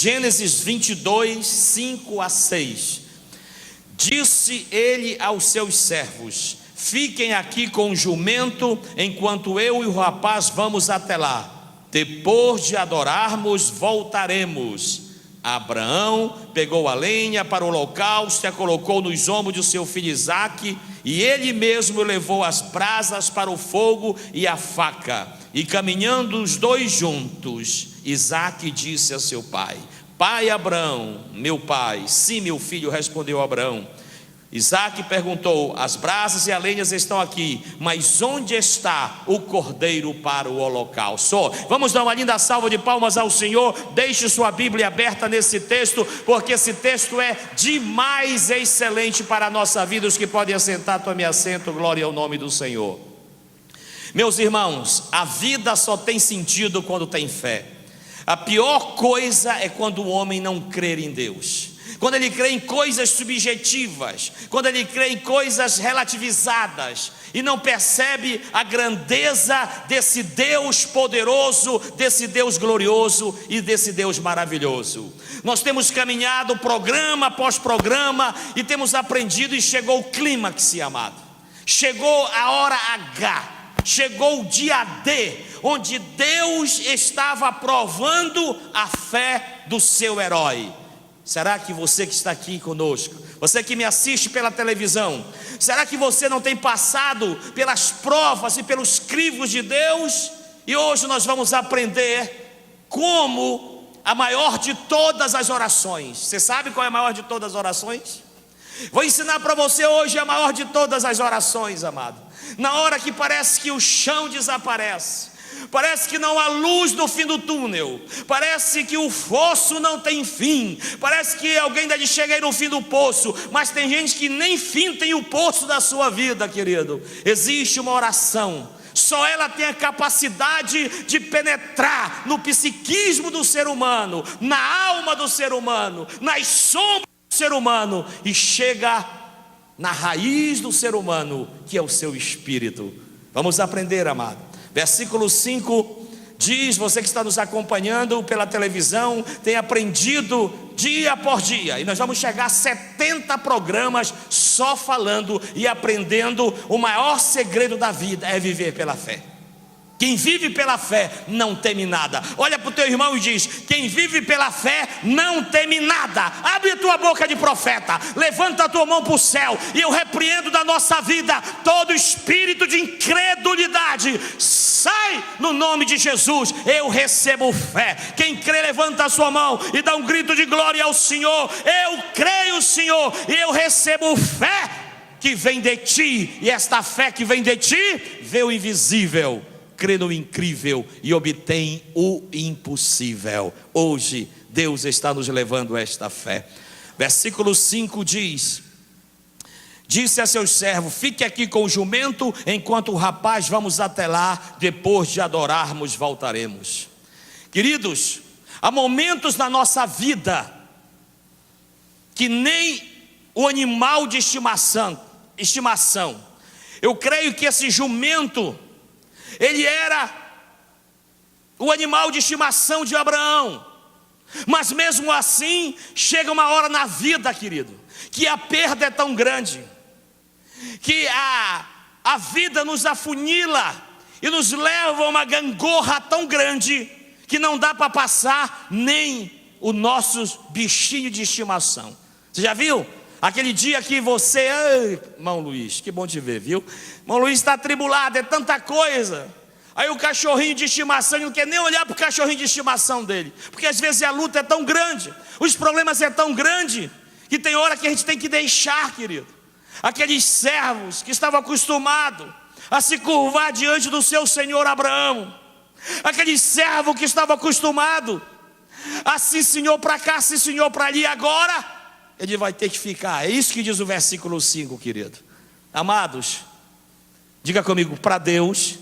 Gênesis 22, 5 a 6. Disse ele aos seus servos: fiquem aqui com o jumento, enquanto eu e o rapaz vamos até lá. Depois de adorarmos, voltaremos. Abraão pegou a lenha para o holocausto e a colocou nos ombros de seu filho Isaque, e ele mesmo levou as brasas para o fogo e a faca. E caminhando os dois juntos, Isaque disse a seu pai: pai Abraão, meu pai. Sim, meu filho, respondeu Abraão. Isaque perguntou: as brasas e as lenhas estão aqui, mas onde está o cordeiro para o holocausto? Vamos dar uma linda salva de palmas ao Senhor. Deixe sua Bíblia aberta nesse texto, porque esse texto é demais excelente para a nossa vida. Os que podem assentar, tome assento, glória ao nome do Senhor. Meus irmãos, a vida só tem sentido quando tem fé. A pior coisa é quando o homem não crer em Deus, quando ele crê em coisas subjetivas, quando ele crê em coisas relativizadas e não percebe a grandeza desse Deus poderoso, desse Deus glorioso e desse Deus maravilhoso. Nós temos caminhado programa após programa e temos aprendido, e chegou o clímax, amado. Chegou a hora H, chegou o dia D, onde Deus estava provando a fé do seu herói. Será que você que está aqui conosco, você que me assiste pela televisão, será que você não tem passado pelas provas e pelos crivos de Deus? E hoje nós vamos aprender como a maior de todas as orações. Você sabe qual é a maior de todas as orações? Vou ensinar para você hoje a maior de todas as orações, amado. Na hora que parece que o chão desaparece, parece que não há luz no fim do túnel, parece que o fosso não tem fim, parece que alguém deve chegar aí no fim do poço, mas tem gente que nem fim tem o poço da sua vida, querido. Existe uma oração, só ela tem a capacidade de penetrar no psiquismo do ser humano, na alma do ser humano, nas sombras do ser humano, e chega na raiz do ser humano, que é o seu espírito. Vamos aprender, amado. Versículo 5 diz, você que está nos acompanhando pela televisão, tem aprendido dia por dia, e nós vamos chegar a 70 programas só falando e aprendendo. O maior segredo da vida é viver pela fé. Quem vive pela fé não teme nada. Olha para o teu irmão e diz: quem vive pela fé não teme nada. Abre a tua boca de profeta, levanta a tua mão para o céu, e eu repreendo da nossa vida todo espírito de incredulidade. Sai no nome de Jesus. Eu recebo fé. Quem crê, levanta a sua mão e dá um grito de glória ao Senhor. Eu creio, Senhor, e eu recebo fé que vem de ti, e esta fé que vem de ti vê o invisível, crê no incrível e obtém o impossível. Hoje Deus está nos levando a esta fé. Versículo 5 diz: disse a seus servos: fique aqui com o jumento, enquanto o rapaz vamos até lá, depois de adorarmos voltaremos. Queridos, há momentos na nossa vida que nem o animal de estimação. Eu creio que esse jumento, ele era o animal de estimação de Abraão. Mas mesmo assim, chega uma hora na vida, querido, que a perda é tão grande, que a vida nos afunila e nos leva a uma gangorra tão grande, que não dá para passar nem o nosso bichinho de estimação. Você já viu? Aquele dia que você, irmão Luiz, que bom te ver, viu? Irmão Luiz está atribulado, é tanta coisa. Aí o cachorrinho de estimação, ele não quer nem olhar para o cachorrinho de estimação dele, porque às vezes a luta é tão grande, os problemas é tão grande, que tem hora que a gente tem que deixar, querido. Aqueles servos que estavam acostumados a se curvar diante do seu senhor Abraão, aquele servo que estava acostumado a sim senhor para cá, sim senhor para ali, agora ele vai ter que ficar. É isso que diz o versículo 5, querido. Amados, diga comigo: para Deus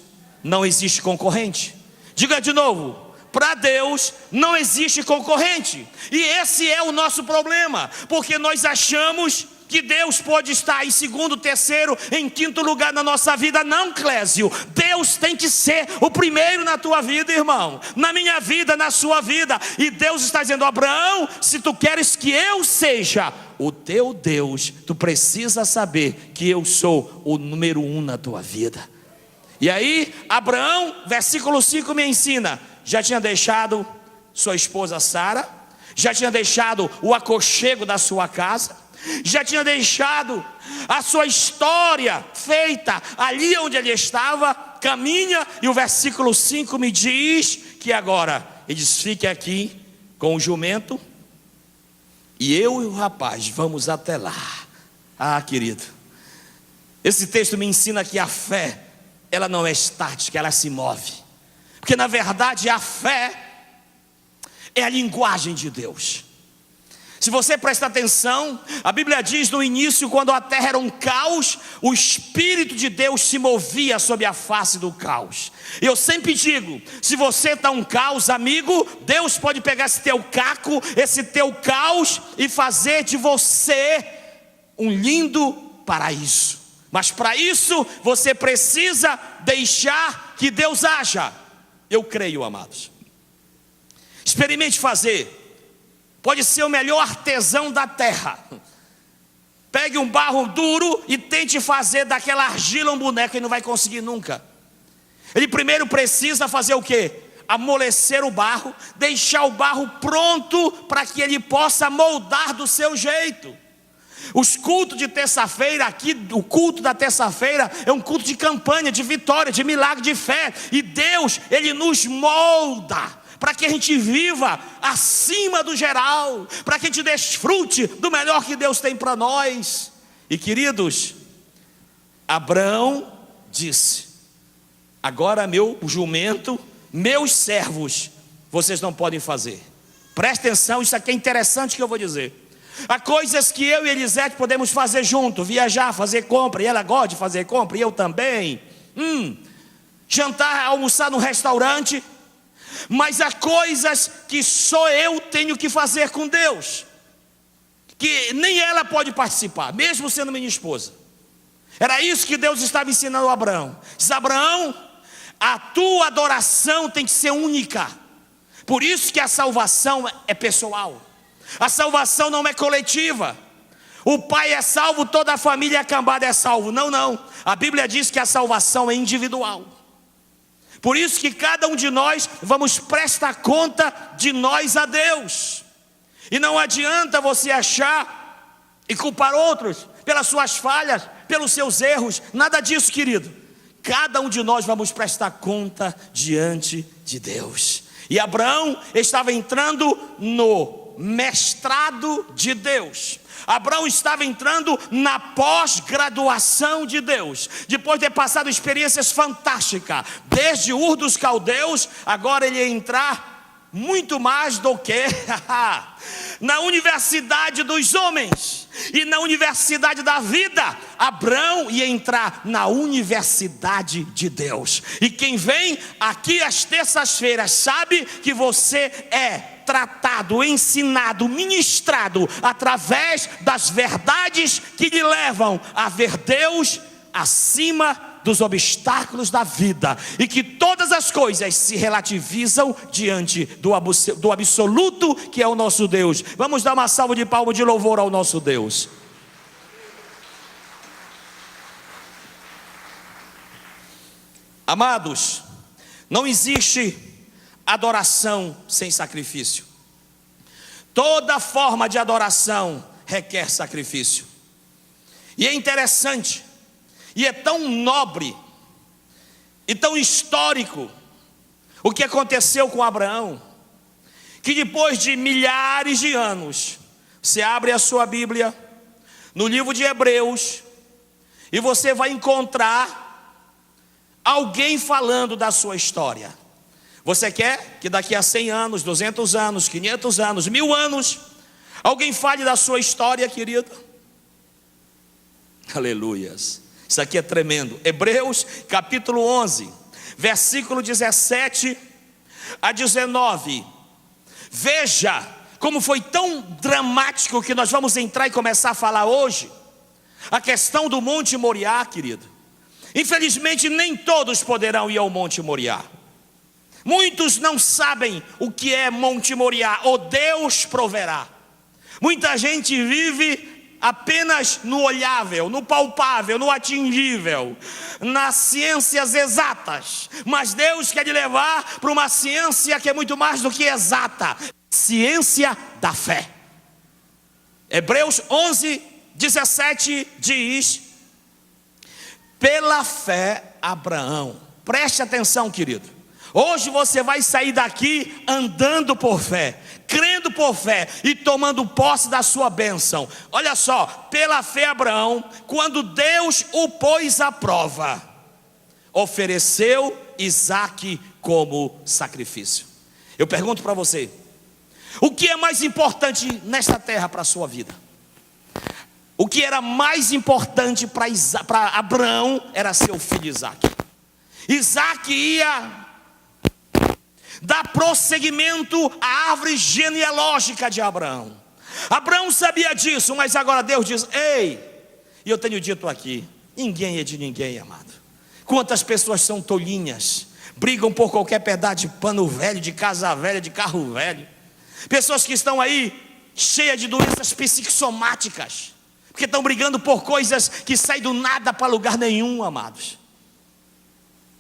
não existe concorrente. Diga de novo: para Deus não existe concorrente. E esse é o nosso problema, porque nós achamos que Deus pode estar em segundo, terceiro, em quinto lugar na nossa vida. Não, Clésio, Deus tem que ser o primeiro na tua vida, irmão, na minha vida, na sua vida. E Deus está dizendo: Abraão, se tu queres que eu seja o teu Deus, tu precisa saber que eu sou o número 1 na tua vida. E aí, Abraão, versículo 5 me ensina, já tinha deixado sua esposa Sara, já tinha deixado o aconchego da sua casa, já tinha deixado a sua história feita ali onde ele estava, caminha, e o versículo 5 me diz que agora ele diz: fique aqui com o jumento, e eu e o rapaz vamos até lá. Ah, querido, esse texto me ensina que a fé, ela não é estática, ela se move. Porque na verdade a fé é a linguagem de Deus. Se você prestar atenção, a Bíblia diz no início, quando a terra era um caos, o Espírito de Deus se movia sobre a face do caos. E eu sempre digo, se você está um caos, amigo, Deus pode pegar esse teu caco, esse teu caos, e fazer de você um lindo paraíso. Mas para isso, você precisa deixar que Deus haja. Eu creio, amados. Experimente fazer. Pode ser o melhor artesão da terra. Pegue um barro duro e tente fazer daquela argila um boneco, e não vai conseguir nunca. Ele primeiro precisa fazer o quê? Amolecer o barro, deixar o barro pronto para que ele possa moldar do seu jeito. Os cultos de terça-feira aqui, o culto da terça-feira é um culto de campanha, de vitória, de milagre, de fé. E Deus, Ele nos molda para que a gente viva acima do geral, para que a gente desfrute do melhor que Deus tem para nós. E queridos, Abraão disse: agora meu jumento, meus servos, vocês não podem fazer. Presta atenção, isso aqui é interessante que eu vou dizer. Há coisas que eu e Elisete podemos fazer junto: viajar, fazer compra, e ela gosta de fazer compra, e eu também. Jantar, almoçar no restaurante. Mas há coisas que só eu tenho que fazer com Deus, que nem ela pode participar, mesmo sendo minha esposa. Era isso que Deus estava ensinando a Abraão. Diz: Abraão, a tua adoração tem que ser única. Por isso que a salvação é pessoal. A salvação não é coletiva. O pai é salvo, toda a família cambada é salvo. Não, não. A Bíblia diz que a salvação é individual. Por isso que cada um de nós vamos prestar conta de nós a Deus. E não adianta você achar e culpar outros pelas suas falhas, pelos seus erros. Nada disso, querido. Cada um de nós vamos prestar conta diante de Deus. E Abraão estava entrando no mestrado de Deus. Abraão estava entrando na pós-graduação de Deus. Depois de ter passado experiências fantásticas, desde Ur dos Caldeus, agora ele ia entrar muito mais do que na universidade dos homens e na universidade da vida. Abraão ia entrar na universidade de Deus. E quem vem aqui às terças-feiras sabe que você é tratado, ensinado, ministrado através das verdades que lhe levam a ver Deus acima dos obstáculos da vida, e que todas as coisas se relativizam diante do absoluto que é o nosso Deus. Vamos dar uma salva de palmas de louvor ao nosso Deus. Amados, não existe adoração sem sacrifício. Toda forma de adoração requer sacrifício. E é interessante, e é tão nobre, e tão histórico o que aconteceu com Abraão, que depois de milhares de anos, você abre a sua Bíblia no livro de Hebreus, e você vai encontrar alguém falando da sua história. Você quer que daqui a 100 anos, 200 anos, 500 anos, 1000 anos, alguém fale da sua história, querido? Aleluias. Isso aqui é tremendo. Hebreus capítulo 11, versículo 17 a 19. Veja como foi tão dramático que nós vamos entrar e começar a falar hoje, a questão do Monte Moriá, querido. Infelizmente nem todos poderão ir ao Monte Moriá. Muitos não sabem o que é Monte Moriá, ou Deus proverá. Muita gente vive apenas no olhável, no palpável, no atingível, nas ciências exatas. Mas Deus quer te levar para uma ciência que é muito mais do que exata, ciência da fé. Hebreus 11:17 diz: pela fé Abraão. Preste atenção, querido. Hoje você vai sair daqui andando por fé, crendo por fé e tomando posse da sua bênção. Olha só, pela fé Abraão, quando Deus o pôs à prova, ofereceu Isaque como sacrifício. Eu pergunto para você, o que é mais importante nesta terra para a sua vida? O que era mais importante para Abraão era seu filho Isaque. Isaque ia dar prosseguimento à árvore genealógica de Abraão. Abraão sabia disso, mas agora Deus diz: ei, e eu tenho dito aqui, ninguém é de ninguém, amado. Quantas pessoas são tolinhas, brigam por qualquer pedaço de pano velho, de casa velha, de carro velho. Pessoas que estão aí cheias de doenças psicossomáticas, porque estão brigando por coisas que saem do nada para lugar nenhum, amados.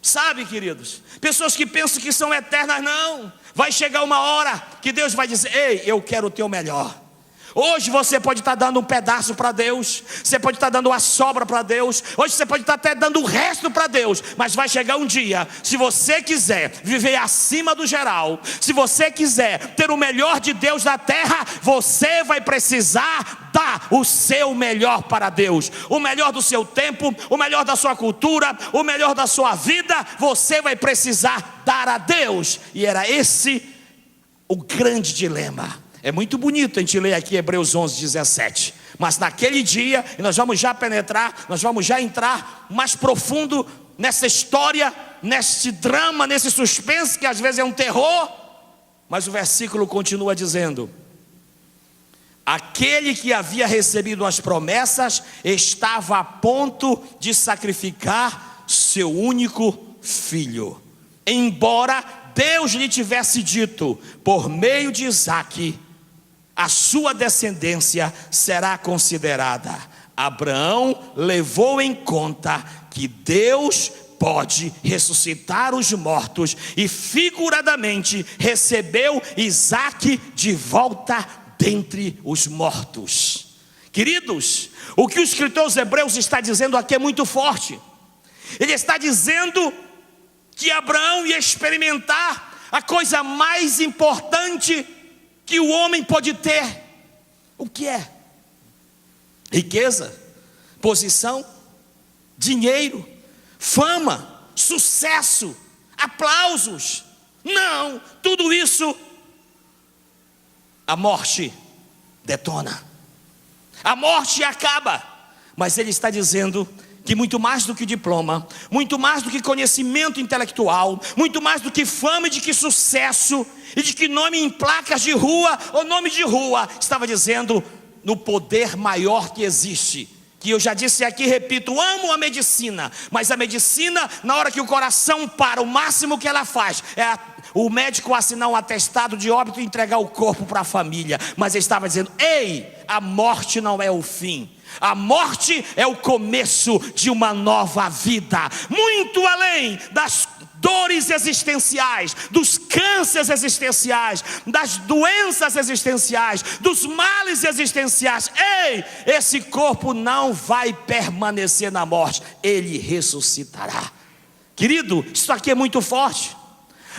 Sabe, queridos, pessoas que pensam que são eternas, não. Vai chegar uma hora que Deus vai dizer: ei, eu quero o teu melhor. Hoje você pode estar dando um pedaço para Deus, você pode estar dando uma sobra para Deus, hoje você pode estar até dando o resto para Deus, mas vai chegar um dia, se você quiser viver acima do geral, se você quiser ter o melhor de Deus na terra, você vai precisar dar o seu melhor para Deus, o melhor do seu tempo, o melhor da sua cultura, o melhor da sua vida, você vai precisar dar a Deus. E era esse o grande dilema. É muito bonito a gente ler aqui Hebreus 11:17, mas naquele dia, e nós vamos já penetrar, nós vamos já entrar mais profundo nessa história, nesse drama, nesse suspense que às vezes é um terror, mas o versículo continua dizendo: aquele que havia recebido as promessas estava a ponto de sacrificar seu único filho, embora Deus lhe tivesse dito, por meio de Isaque, a sua descendência será considerada. Abraão levou em conta que Deus pode ressuscitar os mortos e figuradamente recebeu Isaque de volta dentre os mortos. Queridos, o que o escritor aos Hebreus está dizendo aqui é muito forte. Ele está dizendo que Abraão ia experimentar a coisa mais importante que o homem pode ter. O que é? Riqueza, posição, dinheiro, fama, sucesso, aplausos. Não, tudo isso a morte detona, a morte acaba. Mas ele está dizendo que muito mais do que diploma, muito mais do que conhecimento intelectual, muito mais do que fama e de que sucesso, e de que nome em placas de rua ou nome de rua, estava dizendo no poder maior que existe. Que eu já disse aqui, repito, amo a medicina, mas a medicina, na hora que o coração para, o máximo que ela faz é o médico assinar um atestado de óbito e entregar o corpo para a família. Mas ele estava dizendo: ei, a morte não é o fim, a morte é o começo de uma nova vida, muito além das dores existenciais, dos cânceres existenciais, das doenças existenciais, dos males existenciais. Ei, esse corpo não vai permanecer na morte, ele ressuscitará. Querido, isso aqui é muito forte.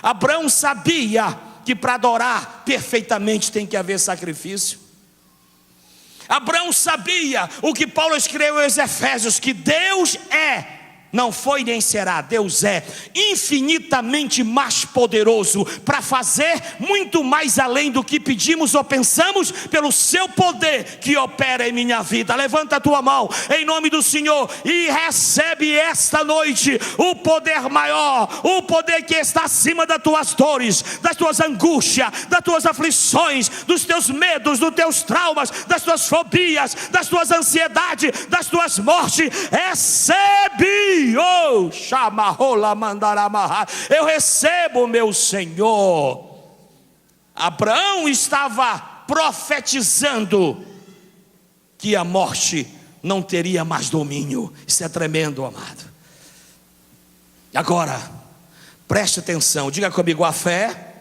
Abraão sabia que para adorar perfeitamente tem que haver sacrifício. Abraão sabia o que Paulo escreveu aos Efésios, que Deus é não foi nem será, Deus é infinitamente mais poderoso para fazer muito mais além do que pedimos ou pensamos, pelo seu poder que opera em minha vida. Levanta a tua mão em nome do Senhor e recebe esta noite o poder maior, o poder que está acima das tuas dores, das tuas angústias, das tuas aflições, dos teus medos, dos teus traumas, das tuas fobias, das tuas ansiedades, das tuas mortes. Recebe! Oh, chamarola mandaramaha. Eu recebo, meu Senhor. Abraão estava profetizando que a morte não teria mais domínio. Isso é tremendo, amado. Agora, preste atenção, diga comigo: a fé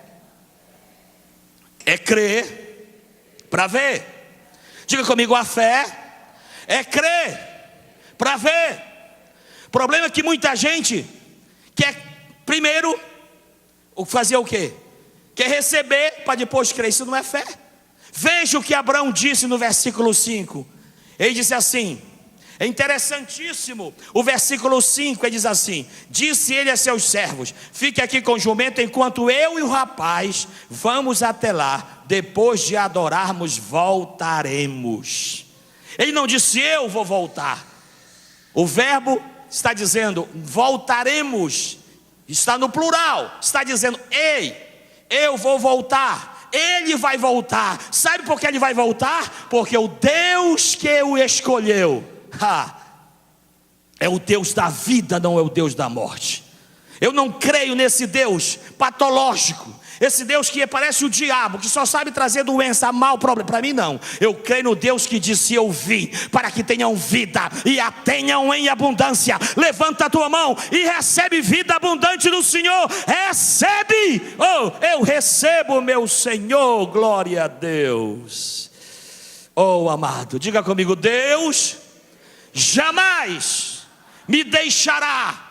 é crer para ver. Diga comigo: a fé é crer para ver. O problema é que muita gente quer primeiro fazer o quê? Quer receber para depois crer. Isso não é fé. Veja o que Abraão disse no versículo 5. Ele disse assim, é interessantíssimo. O versículo 5 ele diz assim: disse ele a seus servos: fique aqui com o jumento enquanto eu e o rapaz vamos até lá. Depois de adorarmos, voltaremos. Ele não disse eu vou voltar. O verbo está dizendo voltaremos, está no plural, está dizendo ei, eu vou voltar, ele vai voltar. Sabe por que ele vai voltar? Porque o Deus que o escolheu é o Deus da vida, não é o Deus da morte. Eu não creio nesse Deus patológico, esse Deus que parece o diabo, que só sabe trazer doença, mal, problema. Para mim não. Eu creio no Deus que disse: eu vim para que tenham vida e a tenham em abundância. Levanta a tua mão e recebe vida abundante do Senhor. Recebe. Oh, eu recebo, meu Senhor. Glória a Deus. Oh, amado, diga comigo: Deus jamais me deixará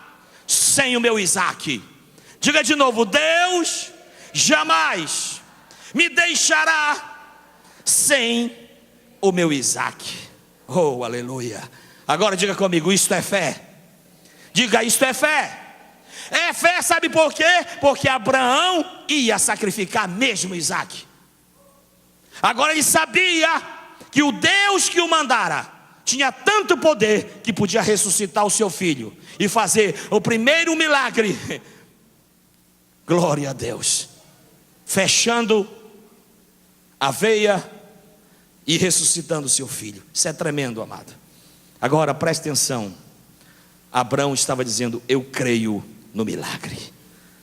sem o meu Isaac. Diga de novo: Deus jamais me deixará sem o meu Isaac. Oh, aleluia. Agora diga comigo: isto é fé. Diga: isto é fé. É fé, sabe por quê? Porque Abraão ia sacrificar mesmo Isaac. Agora ele sabia que o Deus que o mandara tinha tanto poder que podia ressuscitar o seu filho e fazer o primeiro milagre. Glória a Deus. Fechando a veia e ressuscitando o seu filho. Isso é tremendo, amado. Agora preste atenção. Abraão estava dizendo: eu creio no milagre.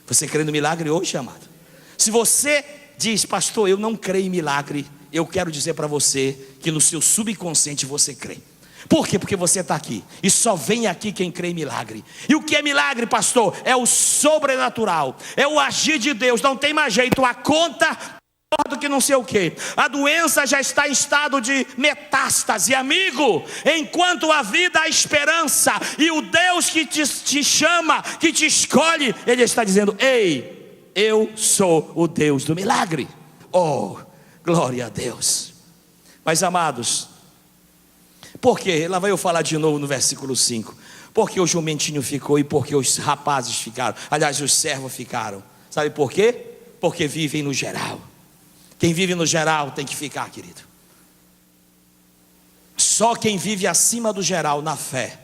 Você crê no milagre hoje, amado? Se você diz: pastor, eu não creio em milagre, eu quero dizer para você que no seu subconsciente você crê. Por quê? Porque você está aqui e só vem aqui quem crê em milagre. E o que é milagre, pastor? É o sobrenatural, é o agir de Deus. Não tem mais jeito, a conta do que não sei o que. A doença já está em estado de metástase, amigo. Enquanto a vida, a esperança e o Deus que te chama, que te escolhe, Ele está dizendo: ei, eu sou o Deus do milagre. Oh, glória a Deus. Mas amados, por quê? Lá vai eu falar de novo no versículo 5. Porque o jumentinho ficou e porque os rapazes ficaram. Aliás, os servos ficaram. Sabe por quê? Porque vivem no geral. Quem vive no geral tem que ficar, querido. Só quem vive acima do geral na fé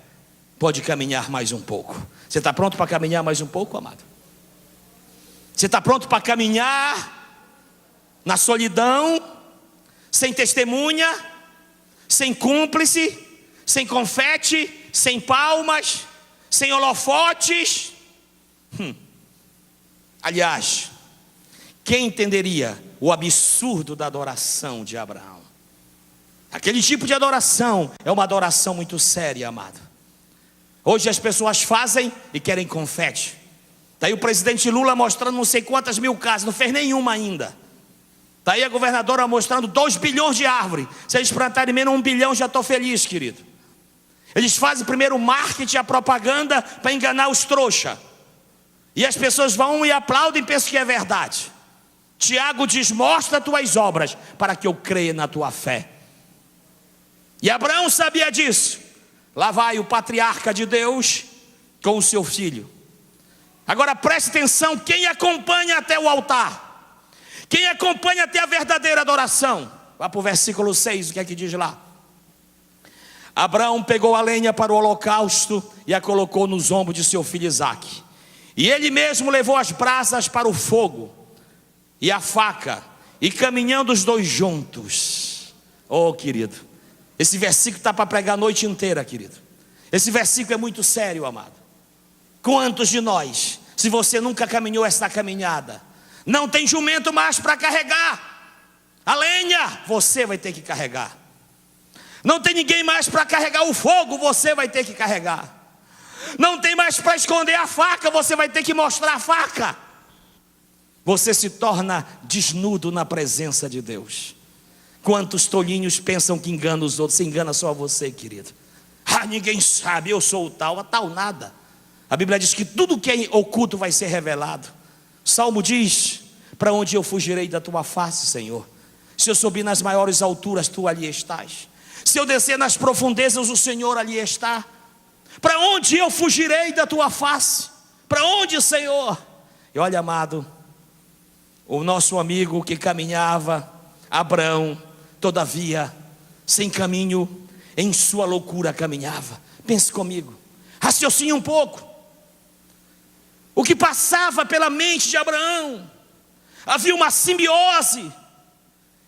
pode caminhar mais um pouco. Você está pronto para caminhar mais um pouco, amado? Você está pronto para caminhar na solidão, sem testemunha, sem cúmplice, sem confete, sem palmas, sem holofotes? Aliás, quem entenderia o absurdo da adoração de Abraão? Aquele tipo de adoração é uma adoração muito séria, amado. Hoje as pessoas fazem e querem confete. Está aí o presidente Lula mostrando não sei quantas mil casas, não fez nenhuma ainda. Está aí a governadora mostrando 2 bilhões de árvores. Se eles plantarem menos 1 bilhão, já estou feliz, querido. Eles fazem primeiro o marketing, a propaganda, para enganar os trouxas. E as pessoas vão e aplaudem e pensam que é verdade. Tiago diz: mostra tuas obras, para que eu creia na tua fé. E Abraão sabia disso. Lá vai o patriarca de Deus, com o seu filho. Agora preste atenção, quem acompanha até o altar, quem acompanha até a verdadeira adoração. Vá para o versículo 6, o que é que diz lá? Abraão pegou a lenha para o holocausto e a colocou nos ombros de seu filho Isaque. E ele mesmo levou as brasas para o fogo e a faca, e caminhando os dois juntos. Oh, querido, esse versículo está para pregar a noite inteira, querido. Esse versículo é muito sério, amado. Quantos de nós, se você nunca caminhou essa caminhada, não tem jumento mais para carregar a lenha, você vai ter que carregar. Não tem ninguém mais para carregar o fogo, você vai ter que carregar. Não tem mais para esconder a faca, você vai ter que mostrar a faca. Você se torna desnudo na presença de Deus. Quantos tolinhos pensam que enganam os outros? Se engana só você, querido. Ah, ninguém sabe, eu sou o tal. A tal nada. A Bíblia diz que tudo que é oculto vai ser revelado. O Salmo diz: para onde eu fugirei da tua face, Senhor? Se eu subir nas maiores alturas, tu ali estás. Se eu descer nas profundezas, o Senhor ali está. Para onde eu fugirei da tua face? Para onde, Senhor? E olha, amado, o nosso amigo que caminhava, Abraão, todavia, sem caminho, em sua loucura caminhava. Pense comigo, raciocine um pouco. O que passava pela mente de Abraão? Havia uma simbiose.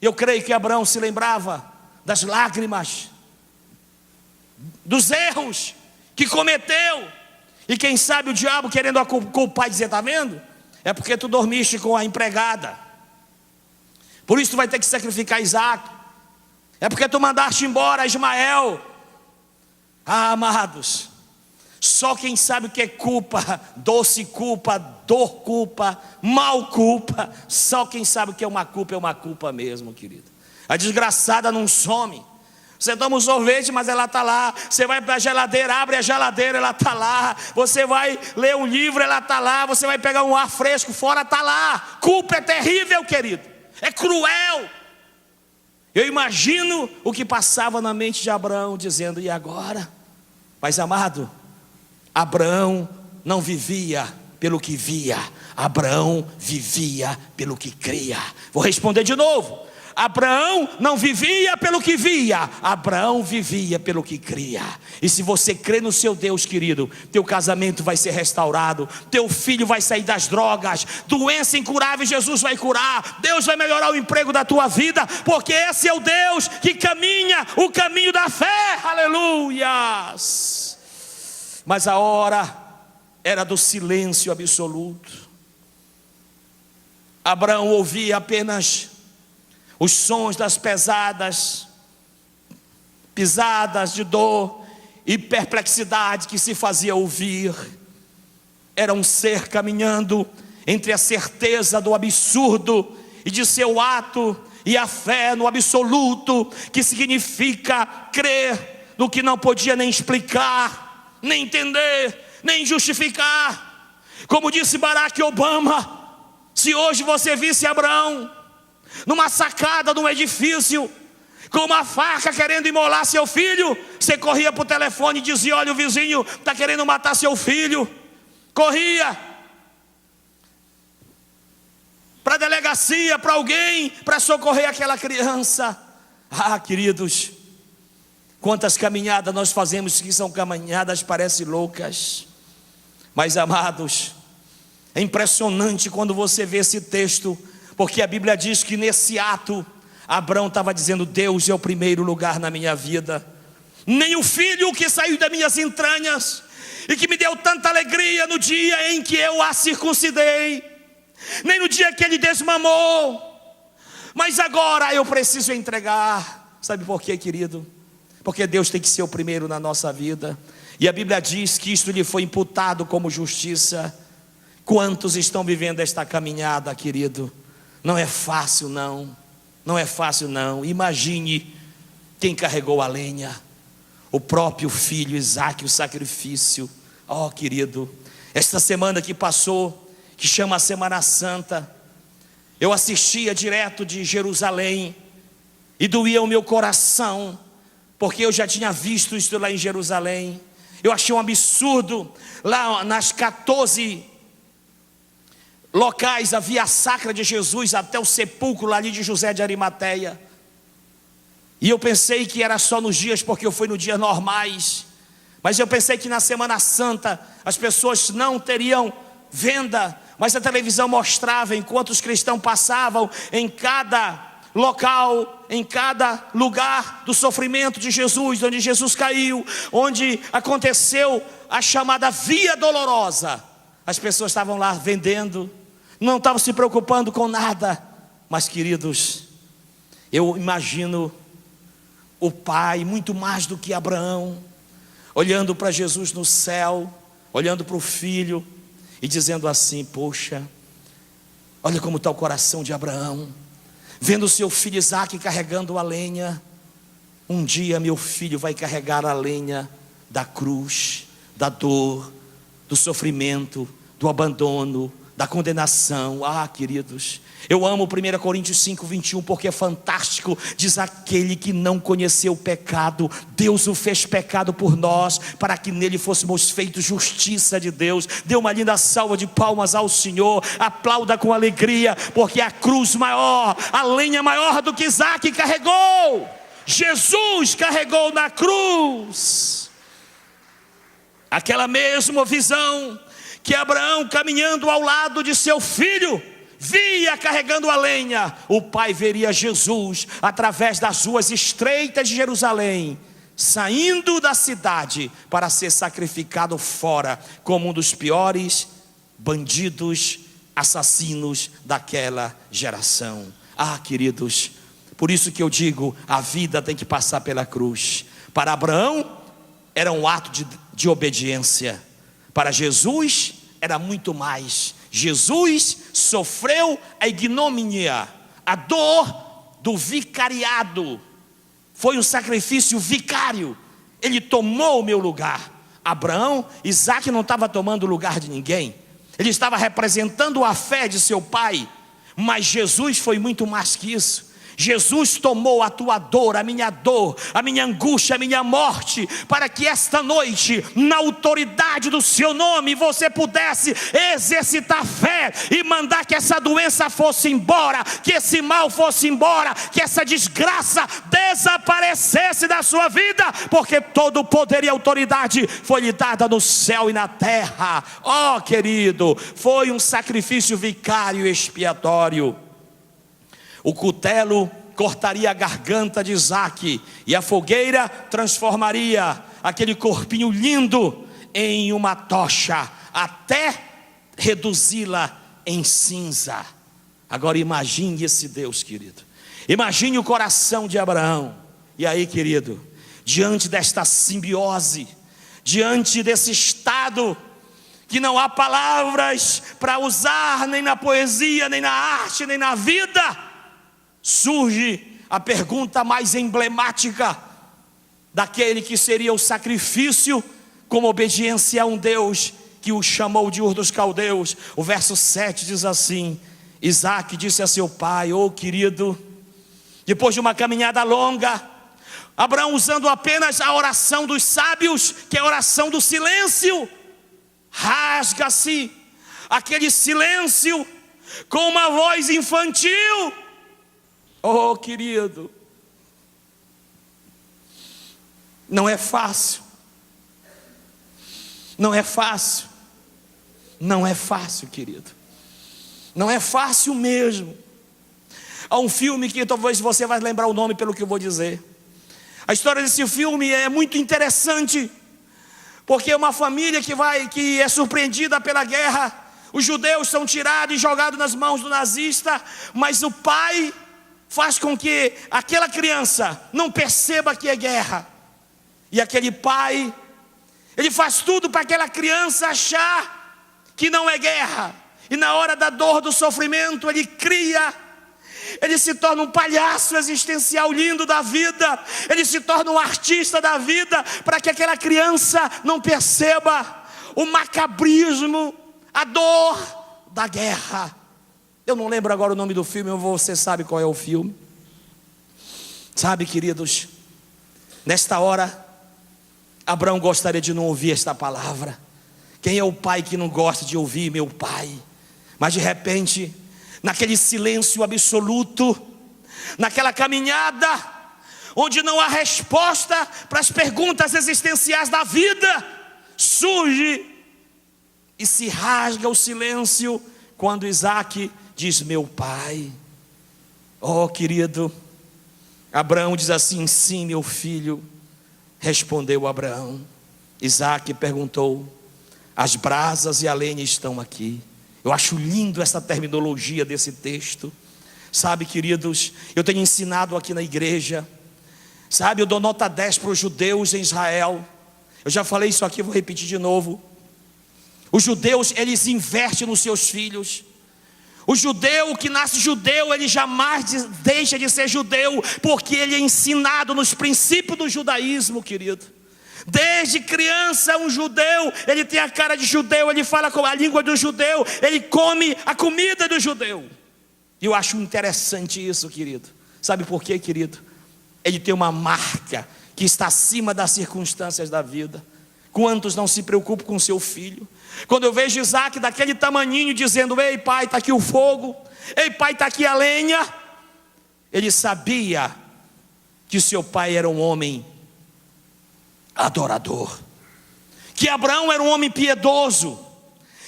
Eu creio que Abraão se lembrava das lágrimas, dos erros que cometeu. E quem sabe o diabo querendo culpar e dizer: está vendo? É porque tu dormiste com a empregada, por isso tu vai ter que sacrificar Isaque. É porque tu mandaste embora Ismael. Ah, amados, só quem sabe o que é culpa, doce culpa, dor culpa, mal culpa, só quem sabe o que é uma culpa mesmo, querido. A desgraçada não some. Você toma um sorvete, mas ela está lá. Você vai para a geladeira, abre a geladeira, ela está lá. Você vai ler um livro, ela está lá. Você vai pegar um ar fresco fora, está lá. Culpa é terrível, querido, é cruel. Eu imagino o que passava na mente de Abraão, dizendo: e agora? Mas, amado, Abraão não vivia pelo que via, Abraão vivia pelo que cria. Vou responder de novo. Abraão não vivia pelo que via, Abraão vivia pelo que cria. E se você crê no seu Deus, querido, teu casamento vai ser restaurado, teu filho vai sair das drogas, doença incurável Jesus vai curar, Deus vai melhorar o emprego da tua vida, porque esse é o Deus que caminha o caminho da fé. Aleluias. Mas a hora era do silêncio absoluto. Abraão ouvia apenas os sons das pisadas de dor e perplexidade que se fazia ouvir. Era um ser caminhando entre a certeza do absurdo e de seu ato e a fé no absoluto, que significa crer no que não podia nem explicar, nem entender, nem justificar. Como disse Barack Obama: se hoje você visse Abraão numa sacada de um edifício, com uma faca querendo imolar seu filho, você corria para o telefone e dizia: olha, o vizinho está querendo matar seu filho. Corria para a delegacia, para alguém, para socorrer aquela criança. Ah, queridos, quantas caminhadas nós fazemos que são caminhadas parecem loucas. Mas, amados, é impressionante quando você vê esse texto, porque a Bíblia diz que nesse ato Abraão estava dizendo: Deus é o primeiro lugar na minha vida. Nem o filho que saiu das minhas entranhas e que me deu tanta alegria no dia em que eu a circuncidei, nem no dia que ele desmamou, mas agora eu preciso entregar. Sabe por quê, querido? Porque Deus tem que ser o primeiro na nossa vida. E a Bíblia diz que isto lhe foi imputado como justiça. Quantos estão vivendo esta caminhada, querido? Não é fácil não, não é fácil não. Imagine quem carregou a lenha, o próprio filho Isaque, o sacrifício. Oh, querido, esta semana que passou, que chama a Semana Santa, eu assistia direto de Jerusalém e doía o meu coração, porque eu já tinha visto isso lá em Jerusalém. Eu achei um absurdo. Lá nas 14 locais, a via sacra de Jesus, até o sepulcro ali de José de Arimateia. E eu pensei que era só nos dias, porque eu fui nos dias normais. Mas eu pensei que na Semana Santa as pessoas não teriam venda. Mas a televisão mostrava, enquanto os cristãos passavam em cada local, em cada lugar do sofrimento de Jesus, onde Jesus caiu, onde aconteceu a chamada Via Dolorosa. As pessoas estavam lá vendendo, não estavam se preocupando com nada. Mas, queridos, eu imagino o pai, muito mais do que Abraão, olhando para Jesus no céu, olhando para o filho e dizendo assim: poxa, olha como está o coração de Abraão, vendo o seu filho Isaque carregando a lenha. Um dia meu filho vai carregar a lenha da cruz, da dor, do sofrimento, do abandono, da condenação. Ah, queridos, eu amo 1 Coríntios 5:21, porque é fantástico. Diz: aquele que não conheceu o pecado, Deus o fez pecado por nós, para que nele fôssemos feitos justiça de Deus. Dê uma linda salva de palmas ao Senhor, aplauda com alegria, porque a cruz maior, a lenha maior do que Isaque carregou, Jesus carregou na cruz. Aquela mesma visão que Abraão, caminhando ao lado de seu filho, via carregando a lenha, o pai veria Jesus através das ruas estreitas de Jerusalém, saindo da cidade para ser sacrificado fora, como um dos piores bandidos, assassinos daquela geração. Ah, queridos, por isso que eu digo, a vida tem que passar pela cruz. Para Abraão era um ato de obediência. Para Jesus era muito mais. Jesus sofreu a ignomínia, a dor do vicariado. Foi um sacrifício vicário. Ele tomou o meu lugar. Abraão, Isaque não estava tomando o lugar de ninguém. Ele estava representando a fé de seu pai. Mas Jesus foi muito mais que isso. Jesus tomou a tua dor, a minha angústia, a minha morte, para que esta noite, na autoridade do seu nome, você pudesse exercitar fé e mandar que essa doença fosse embora, que esse mal fosse embora, que essa desgraça desaparecesse da sua vida, porque todo o poder e autoridade foi lhe dada no céu e na terra. Oh, querido, foi um sacrifício vicário e expiatório. O cutelo cortaria a garganta de Isaque, e a fogueira transformaria aquele corpinho lindo em uma tocha, até reduzi-la em cinza. Agora imagine esse Deus, querido. Imagine o coração de Abraão. E aí, querido, diante desta simbiose, diante desse estado que não há palavras para usar, nem na poesia, nem na arte, nem na vida, surge a pergunta mais emblemática daquele que seria o sacrifício como obediência a um Deus que o chamou de Ur dos Caldeus. O verso 7 diz assim: Isaque disse a seu pai: oh, querido, depois de uma caminhada longa, Abraão, usando apenas a oração dos sábios, que é a oração do silêncio, rasga-se aquele silêncio com uma voz infantil. Oh, querido, não é fácil, não é fácil, não é fácil, querido, não é fácil mesmo. Há um filme que talvez você vai lembrar o nome pelo que eu vou dizer. A história desse filme é muito interessante, porque é uma família que é surpreendida pela guerra. Os judeus são tirados e jogados nas mãos do nazista, mas o pai faz com que aquela criança não perceba que é guerra. E aquele pai, ele faz tudo para aquela criança achar que não é guerra. E na hora da dor, do sofrimento, ele se torna um palhaço existencial lindo da vida. Ele se torna um artista da vida, para que aquela criança não perceba o macabrismo, a dor da guerra. Eu não lembro agora o nome do filme, você sabe qual é o filme. Sabe, queridos, nesta hora, Abraão gostaria de não ouvir esta palavra. Quem é o pai que não gosta de ouvir meu pai? Mas de repente, naquele silêncio absoluto, naquela caminhada, onde não há resposta para as perguntas existenciais da vida, surge e se rasga o silêncio, quando Isaque diz: meu pai. Oh, querido, Abraão diz assim: sim, meu filho. Respondeu Abraão. Isaque perguntou: as brasas e a lenha estão aqui. Eu acho lindo essa terminologia desse texto. Sabe, queridos, eu tenho ensinado aqui na igreja. Sabe, eu dou nota 10 para os judeus em Israel. Eu já falei isso aqui, vou repetir de novo. Os judeus, eles investem nos seus filhos. O judeu que nasce judeu, ele jamais deixa de ser judeu, porque ele é ensinado nos princípios do judaísmo, querido. Desde criança, um judeu, ele tem a cara de judeu, ele fala com a língua do judeu, ele come a comida do judeu. E eu acho interessante isso, querido. Sabe por quê, querido? Ele tem uma marca que está acima das circunstâncias da vida. Quantos não se preocupam com seu filho? Quando eu vejo Isaque daquele tamaninho dizendo: ei pai, está aqui o fogo, ei pai, está aqui a lenha. Ele sabia que seu pai era um homem adorador, que Abraão era um homem piedoso,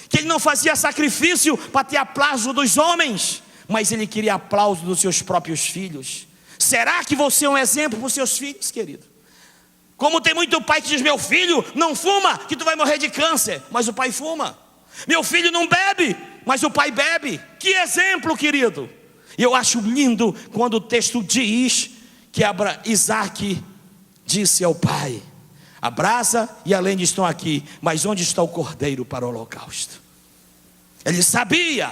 que ele não fazia sacrifício para ter aplauso dos homens, mas ele queria aplauso dos seus próprios filhos. Será que você é um exemplo para os seus filhos, querido? Como tem muito pai que diz: meu filho, não fuma, que tu vai morrer de câncer. Mas o pai fuma. Meu filho não bebe, mas o pai bebe. Que exemplo, querido. E eu acho lindo quando o texto diz que Isaque disse ao pai: a brasa e a lenha estão aqui, mas onde está o cordeiro para o holocausto? Ele sabia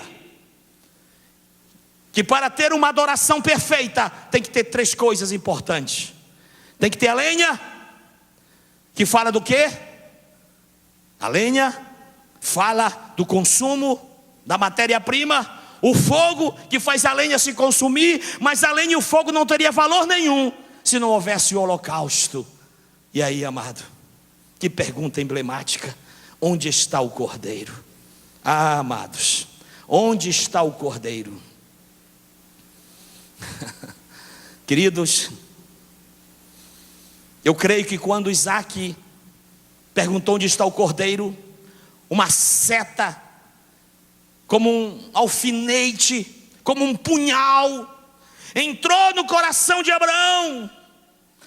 que para ter uma adoração perfeita tem que ter 3 coisas importantes. Tem que ter a lenha, que fala do quê? A lenha fala do consumo da matéria-prima. O fogo, que faz a lenha se consumir. Mas a lenha e o fogo não teria valor nenhum se não houvesse o holocausto. E aí, amado, que pergunta emblemática: onde está o cordeiro? Ah, amados, onde está o cordeiro? Queridos, eu creio que quando Isaque perguntou onde está o cordeiro, uma seta, como um alfinete, como um punhal, entrou no coração de Abraão.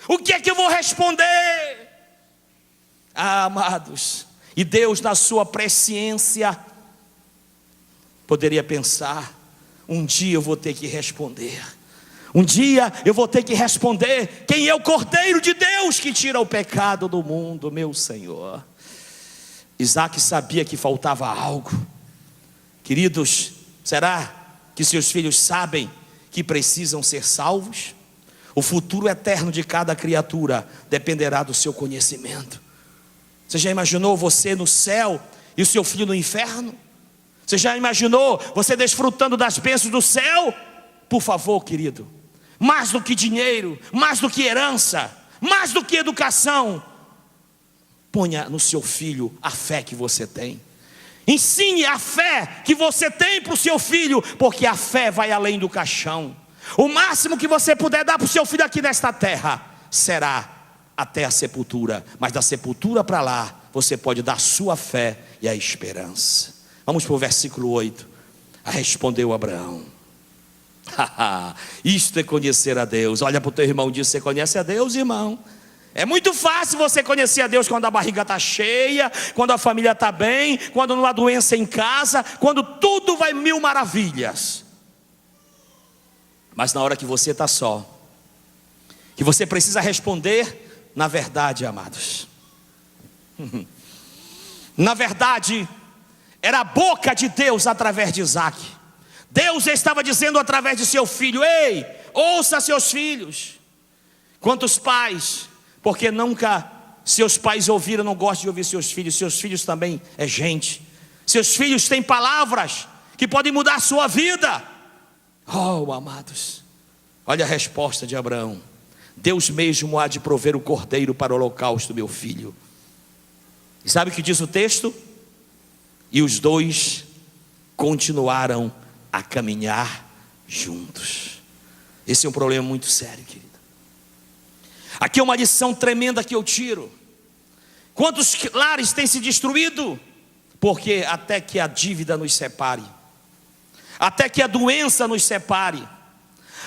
O que é que eu vou responder? Ah, amados, e Deus, na sua presciência, poderia pensar: um dia eu vou ter que responder. Um dia eu vou ter que responder quem é o Cordeiro de Deus que tira o pecado do mundo, meu Senhor. Isaque sabia que faltava algo. Queridos, será que seus filhos sabem que precisam ser salvos? O futuro eterno de cada criatura dependerá do seu conhecimento. Você já imaginou você no céu e o seu filho no inferno? Você já imaginou você desfrutando das bênçãos do céu? Por favor, querido, mais do que dinheiro, mais do que herança, mais do que educação, ponha no seu filho a fé que você tem. Ensine a fé que você tem para o seu filho, porque a fé vai além do caixão. O máximo que você puder dar para o seu filho aqui nesta terra será até a sepultura, mas da sepultura para lá você pode dar sua fé e a esperança. Vamos para o versículo 8. Respondeu Abraão: isto é conhecer a Deus. Olha para o teu irmão e diz: você conhece a Deus, irmão? É muito fácil você conhecer a Deus quando a barriga está cheia, quando a família está bem, quando não há doença em casa, quando tudo vai mil maravilhas. Mas na hora que você está só, que você precisa responder, na verdade, amados, na verdade, era a boca de Deus através de Isaque. Deus estava dizendo através de seu filho: ei, ouça seus filhos. Quantos pais, porque nunca seus pais ouviram, não gostam de ouvir seus filhos também é gente. Seus filhos têm palavras que podem mudar a sua vida. Oh, amados, olha a resposta de Abraão: Deus mesmo há de prover o cordeiro para o holocausto, meu filho. E sabe o que diz o texto? E os dois continuaram a caminhar juntos. Esse é um problema muito sério, querido. Aqui é uma lição tremenda que eu tiro. Quantos lares têm se destruído? Porque até que a dívida nos separe, até que a doença nos separe,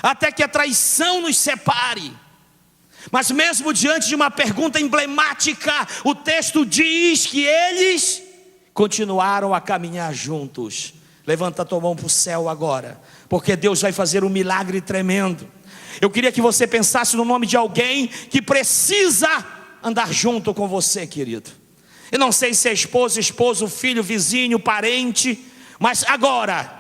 até que a traição nos separe. Mas mesmo diante de uma pergunta emblemática, o texto diz que eles continuaram a caminhar juntos. Levanta a tua mão para o céu agora, porque Deus vai fazer um milagre tremendo. Eu queria que você pensasse no nome de alguém que precisa andar junto com você, querido. Eu não sei se é esposa, esposo, filho, vizinho, parente, mas agora,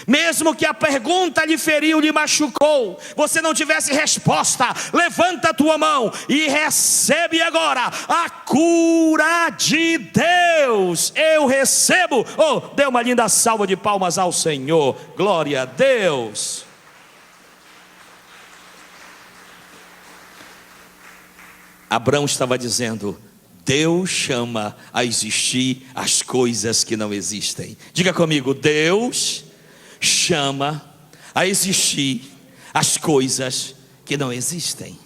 mesmo que a pergunta lhe feriu, lhe machucou, você não tivesse resposta, levanta a tua mão e recebe agora a cura de Deus. Eu recebo. Oh, dê uma linda salva de palmas ao Senhor. Glória a Deus. Abraão estava dizendo: Deus chama a existir as coisas que não existem. Diga comigo: Deus chama a existir as coisas que não existem.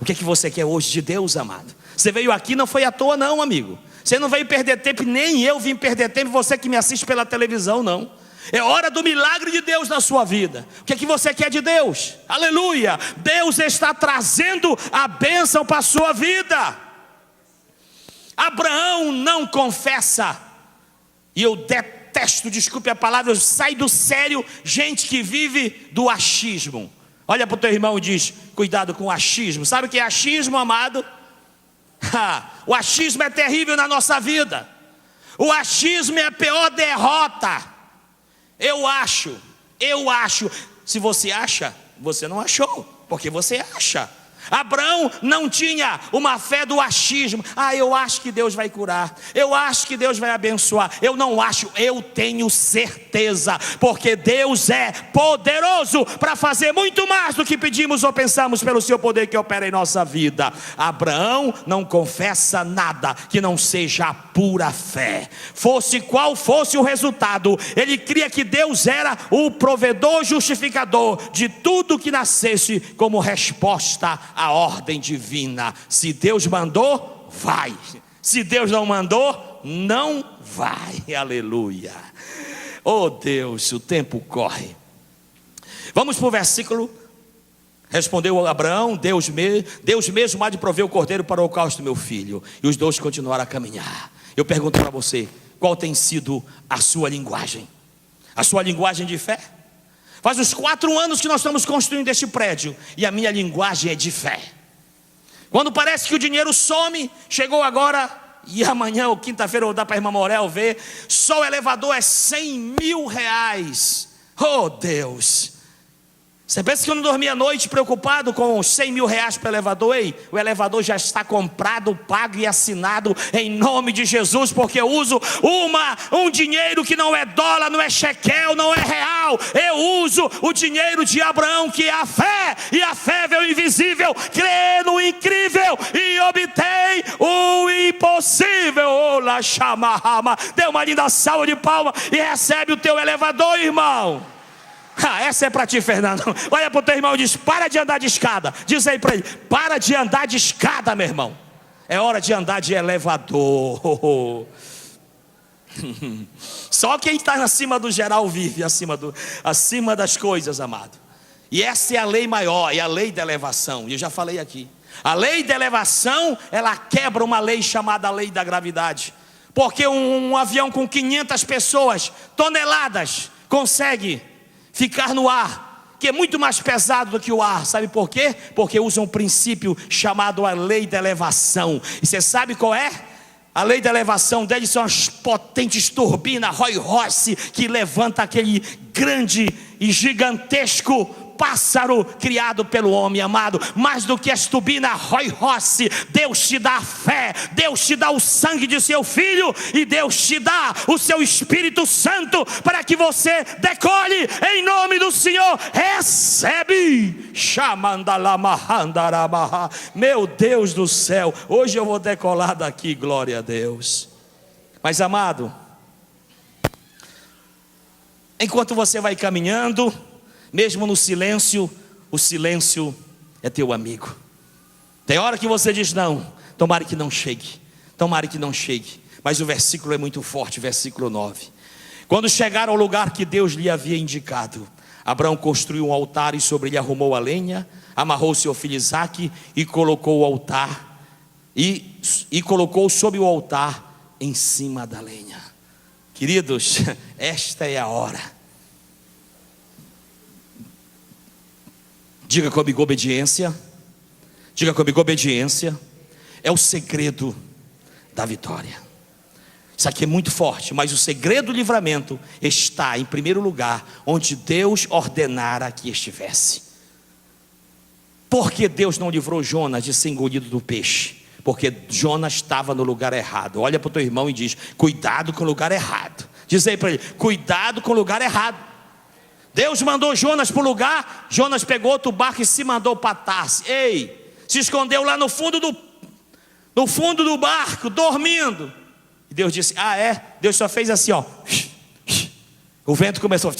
O que é que você quer hoje de Deus, amado? Você veio aqui, não foi à toa não, amigo. Você não veio perder tempo, nem eu vim perder tempo, você que me assiste pela televisão, não. É hora do milagre de Deus na sua vida. O que é que você quer de Deus? Aleluia! Deus está trazendo a bênção para a sua vida. Abraão não confessa, e eu detesto, desculpe a palavra, eu saio do sério, gente que vive do achismo. Olha para o teu irmão e diz: cuidado com o achismo. Sabe o que é achismo, amado? O achismo é terrível na nossa vida. O achismo é a pior derrota. Eu acho. Se você acha, você não achou, porque você acha. Abraão não tinha uma fé do achismo. Eu acho que Deus vai curar, eu acho que Deus vai abençoar. Eu não acho, eu tenho certeza, porque Deus é poderoso para fazer muito mais do que pedimos ou pensamos, pelo seu poder que opera em nossa vida. Abraão não confessa nada que não seja a pura fé. Fosse qual fosse o resultado, ele cria que Deus era o provedor justificador de tudo que nascesse como resposta a ordem divina. Se Deus mandou, vai. Se Deus não mandou, não vai. Aleluia. Oh Deus, o tempo corre. Vamos para o versículo. Respondeu Abraão: Deus mesmo há de prover o cordeiro para o holocausto do meu filho. E os dois continuaram a caminhar. Eu pergunto para você: qual tem sido a sua linguagem? A sua linguagem de fé? Faz uns 4 anos que nós estamos construindo este prédio, e a minha linguagem é de fé. Quando parece que o dinheiro some, chegou agora, e amanhã ou quinta-feira eu vou dar para a irmã Morel ver, só o elevador é 100 mil reais. Oh Deus! Você pensa que eu não dormi à noite preocupado com os 100 mil reais para o elevador? Ei, o elevador já está comprado, pago e assinado em nome de Jesus, porque eu uso um dinheiro que não é dólar, não é shekel, não é real. Eu uso o dinheiro de Abraão, que é a fé, e a fé vê o invisível, crê no incrível e obtém o impossível. Oh, lá chamahama. Dê uma linda salva de palmas e recebe o teu elevador, irmão. Essa é para ti, Fernando. Olha para o teu irmão e diz: para de andar de escada. Diz aí para ele: para de andar de escada, meu irmão. É hora de andar de elevador. Só quem está acima do geral vive acima das coisas, amado. E essa é a lei maior, é a lei da elevação. E eu já falei aqui. A lei da elevação, ela quebra uma lei chamada lei da gravidade. Porque um avião com 500 pessoas, toneladas, consegue ficar no ar, que é muito mais pesado do que o ar. Sabe por quê? Porque usa um princípio chamado a lei da elevação. E você sabe qual é? A lei da elevação deles são as potentes turbinas Rolls Royce, que levanta aquele grande e gigantesco pássaro criado pelo homem, amado. Mais do que as tubinas Roy Rossi, Deus te dá a fé, Deus te dá o sangue de seu Filho, e Deus te dá o seu Espírito Santo, para que você decole em nome do Senhor. Recebe. Meu Deus do céu, hoje eu vou decolar daqui, glória a Deus. Mas amado, enquanto você vai caminhando, mesmo no silêncio, o silêncio é teu amigo. Tem hora que você diz: não, tomara que não chegue, tomara que não chegue. Mas o versículo é muito forte, versículo 9. Quando chegaram ao lugar que Deus lhe havia indicado, Abraão construiu um altar e sobre ele arrumou a lenha, amarrou seu filho Isaque e colocou o altar, e colocou sobre o altar em cima da lenha. Queridos, esta é a hora. Diga comigo: obediência. Diga comigo: obediência é o segredo da vitória. Isso aqui é muito forte, mas o segredo do livramento está, em primeiro lugar, onde Deus ordenara que estivesse. Por que Deus não livrou Jonas de ser engolido do peixe? Porque Jonas estava no lugar errado. Olha para o teu irmão e diz: cuidado com o lugar errado. Diz aí para ele: cuidado com o lugar errado. Deus mandou Jonas para o lugar, Jonas pegou outro barco e se mandou para Tarsis. Ei, se escondeu lá no fundo do barco, dormindo. E Deus disse: ah é? Deus só fez assim, ó. O vento começou.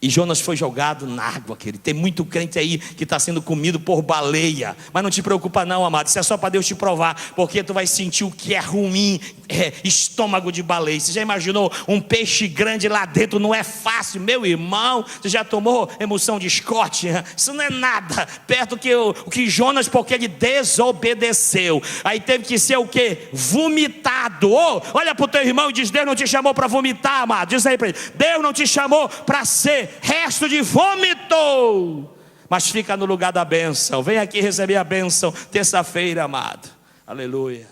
E Jonas foi jogado na água, querido. Tem muito crente aí que está sendo comido por baleia. Mas não te preocupa não, amado. Isso é só para Deus te provar. Porque tu vai sentir o que é ruim. Estômago de baleia. Você já imaginou um peixe grande lá dentro? Não é fácil, meu irmão. Você já tomou emulsão de Scott? Isso não é nada perto o que Jonas, porque ele desobedeceu. Aí teve que ser o quê? Vomitado. Olha para o teu irmão e diz: Deus não te chamou para vomitar, amado. Diz aí para ele: Deus não te chamou para ser resto de vômito, mas fica no lugar da bênção. Vem aqui receber a bênção terça-feira, amado. Aleluia.